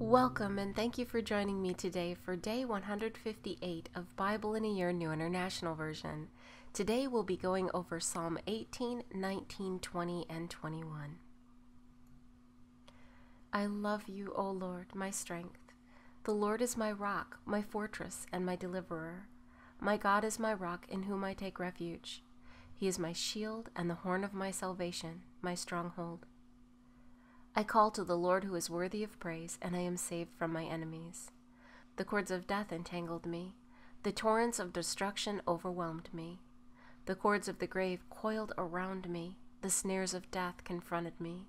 Welcome and thank you for joining me today for day 158 of Bible in a Year New International Version. Today we'll be going over Psalm 18, 19, 20, and 21. I love you, O Lord, my strength. The Lord is my rock, my fortress, and my deliverer. My God is my rock in whom I take refuge. He is my shield and the horn of my salvation, my stronghold. I call to the Lord who is worthy of praise, and I am saved from my enemies. The cords of death entangled me. The torrents of destruction overwhelmed me. The cords of the grave coiled around me. The snares of death confronted me.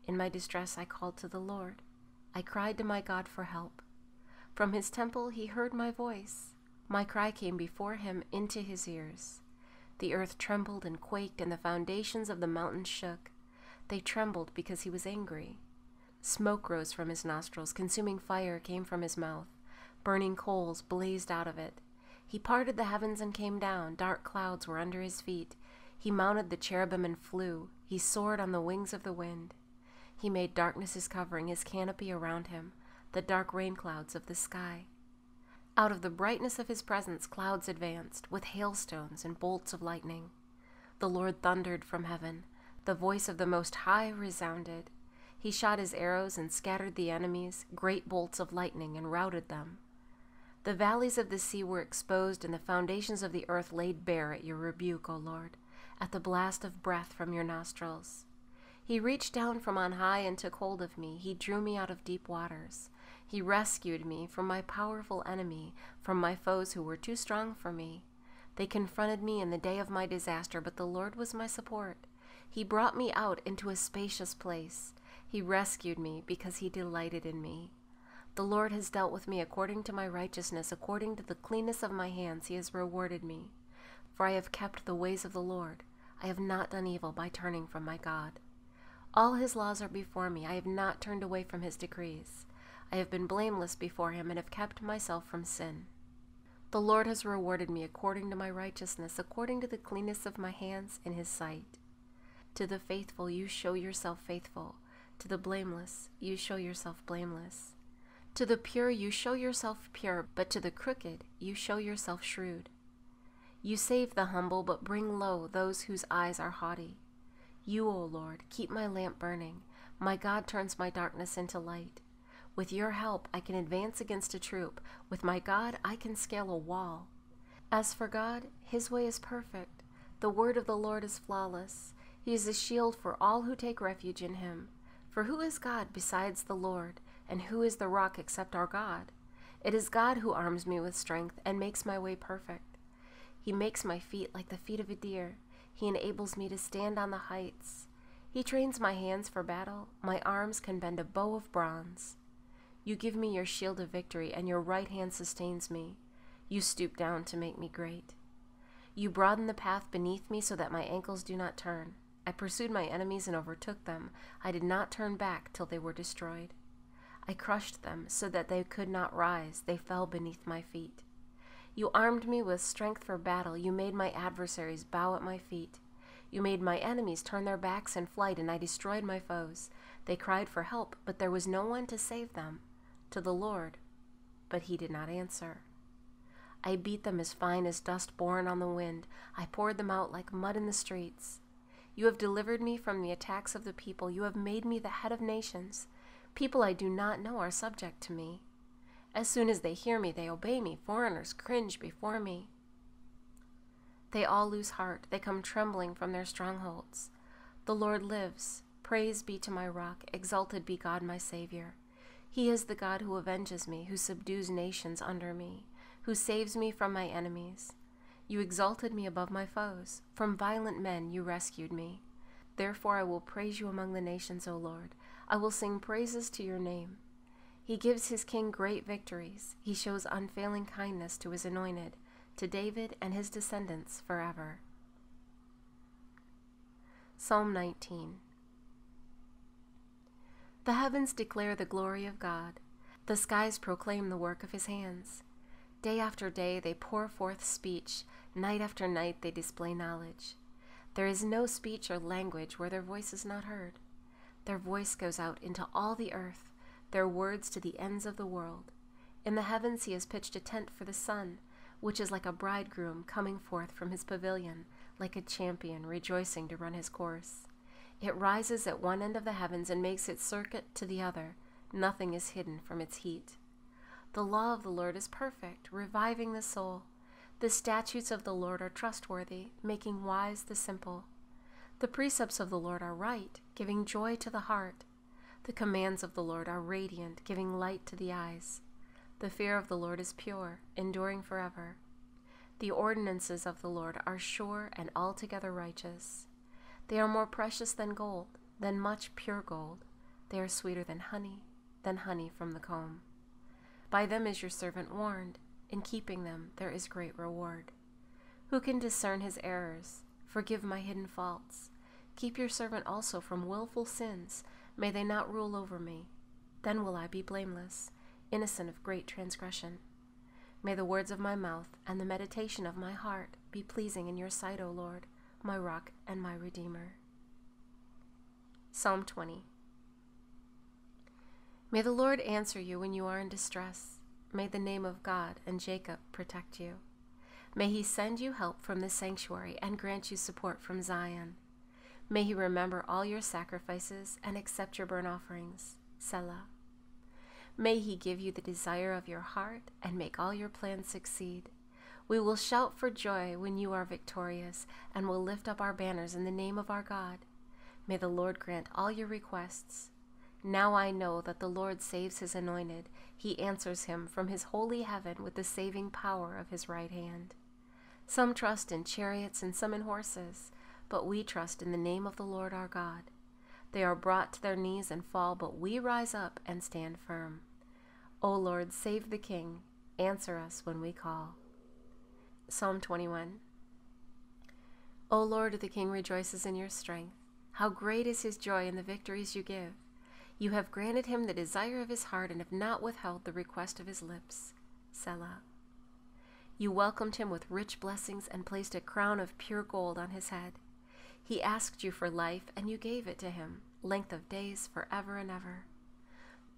In my distress I called to the Lord. I cried to my God for help. From his temple he heard my voice. My cry came before him into his ears. The earth trembled and quaked, and the foundations of the mountains shook. They trembled because he was angry. Smoke rose from his nostrils, consuming fire came from his mouth. Burning coals blazed out of it. He parted the heavens and came down. Dark clouds were under his feet. He mounted the cherubim and flew. He soared on the wings of the wind. He made darkness his covering, his canopy around him, the dark rain clouds of the sky. Out of the brightness of his presence clouds advanced, with hailstones and bolts of lightning. The Lord thundered from heaven. The voice of the Most High resounded. He shot his arrows and scattered the enemies, great bolts of lightning, and routed them. The valleys of the sea were exposed, and the foundations of the earth laid bare at your rebuke, O Lord, at the blast of breath from your nostrils. He reached down from on high and took hold of me. He drew me out of deep waters. He rescued me from my powerful enemy, from my foes who were too strong for me. They confronted me in the day of my disaster, but the Lord was my support. He brought me out into a spacious place. He rescued me because he delighted in me. The Lord has dealt with me according to my righteousness, according to the cleanness of my hands he has rewarded me. For I have kept the ways of the Lord. I have not done evil by turning from my God. All his laws are before me. I have not turned away from his decrees. I have been blameless before him and have kept myself from sin. The Lord has rewarded me according to my righteousness, according to the cleanness of my hands in his sight. To the faithful you show yourself faithful. To the blameless you show yourself blameless. To the pure you show yourself pure, but to the crooked you show yourself shrewd. You save the humble, but bring low those whose eyes are haughty. You, O Lord, keep my lamp burning. My God turns my darkness into light. With your help I can advance against a troop. With my God I can scale a wall. As for God, his way is perfect. The word of the Lord is flawless. He is a shield for all who take refuge in him. For who is God besides the Lord, and who is the rock except our God? It is God who arms me with strength and makes my way perfect. He makes my feet like the feet of a deer. He enables me to stand on the heights. He trains my hands for battle. My arms can bend a bow of bronze. You give me your shield of victory, and your right hand sustains me. You stoop down to make me great. You broaden the path beneath me so that my ankles do not turn. I pursued my enemies and overtook them. I did not turn back till they were destroyed. I crushed them so that they could not rise. They fell beneath my feet. You armed me with strength for battle. You made my adversaries bow at my feet. You made my enemies turn their backs in flight, and I destroyed my foes. They cried for help, but there was no one to save them. To the Lord, but he did not answer. I beat them as fine as dust borne on the wind. I poured them out like mud in the streets. You have delivered me from the attacks of the people. You have made me the head of nations. People I do not know are subject to me. As soon as they hear me, they obey me. Foreigners cringe before me. They all lose heart. They come trembling from their strongholds. The Lord lives. Praise be to my rock. Exalted be God my Savior. He is the God who avenges me, who subdues nations under me, who saves me from my enemies. You exalted me above my foes. From violent men you rescued me. Therefore I will praise you among the nations, O Lord. I will sing praises to your name. He gives his king great victories. He shows unfailing kindness to his anointed, to David and his descendants forever. Psalm 19. The heavens declare the glory of God. The skies proclaim the work of his hands. Day after day they pour forth speech. Night after night they display knowledge. There is no speech or language where their voice is not heard. Their voice goes out into all the earth. their words to the ends of the world. In the heavens he has pitched a tent for the sun, which is like a bridegroom coming forth from his pavilion, like a champion rejoicing to run his course. It rises at one end of the heavens and makes its circuit to the other. Nothing is hidden from its heat. The law of the Lord is perfect, reviving the soul. The statutes of the Lord are trustworthy, making wise the simple. The precepts of the Lord are right, giving joy to the heart. The commands of the Lord are radiant, giving light to the eyes. The fear of the Lord is pure, enduring forever. The ordinances of the Lord are sure and altogether righteous. They are more precious than gold, than much pure gold. They are sweeter than honey from the comb. By them is your servant warned. In keeping them there is great reward. Who can discern his errors? Forgive my hidden faults. Keep your servant also from willful sins. May they not rule over me. Then will I be blameless, innocent of great transgression. May the words of my mouth and the meditation of my heart be pleasing in your sight, O Lord, my rock and my redeemer. Psalm 20. May the Lord answer you when you are in distress. May the name of God and Jacob protect you. May he send you help from the sanctuary and grant you support from Zion. May he remember all your sacrifices and accept your burnt offerings. Selah. May he give you the desire of your heart and make all your plans succeed. We will shout for joy when you are victorious and will lift up our banners in the name of our God. May the Lord grant all your requests. Now I know that the Lord saves his anointed. He answers him from his holy heaven with the saving power of his right hand. Some trust in chariots and some in horses, but we trust in the name of the Lord our God. They are brought to their knees and fall, but we rise up and stand firm. O Lord, save the King. Answer us when we call. Psalm 21. O Lord, the King rejoices in your strength. How great is his joy in the victories you give. You have granted him the desire of his heart and have not withheld the request of his lips. Selah. You welcomed him with rich blessings and placed a crown of pure gold on his head. He asked you for life, and you gave it to him, length of days forever and ever.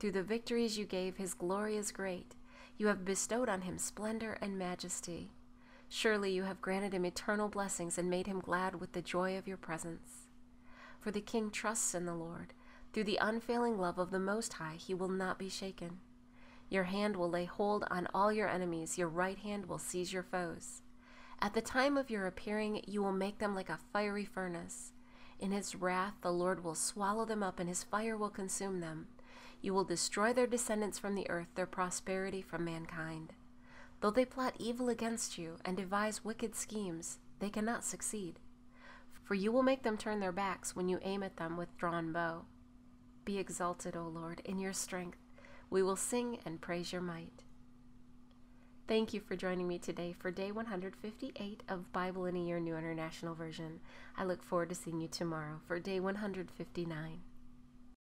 Through the victories you gave, his glory is great. You have bestowed on him splendor and majesty. Surely you have granted him eternal blessings and made him glad with the joy of your presence. For the King trusts in the Lord. Through the unfailing love of the Most High, he will not be shaken. Your hand will lay hold on all your enemies. Your right hand will seize your foes. At the time of your appearing, you will make them like a fiery furnace. In his wrath, the Lord will swallow them up, and his fire will consume them. You will destroy their descendants from the earth, their prosperity from mankind. Though they plot evil against you and devise wicked schemes, they cannot succeed. For you will make them turn their backs when you aim at them with drawn bow. Be exalted, O Lord, in your strength. We will sing and praise your might. Thank you for joining me today for day 158 of Bible in a Year New International Version. I look forward to seeing you tomorrow for day 159.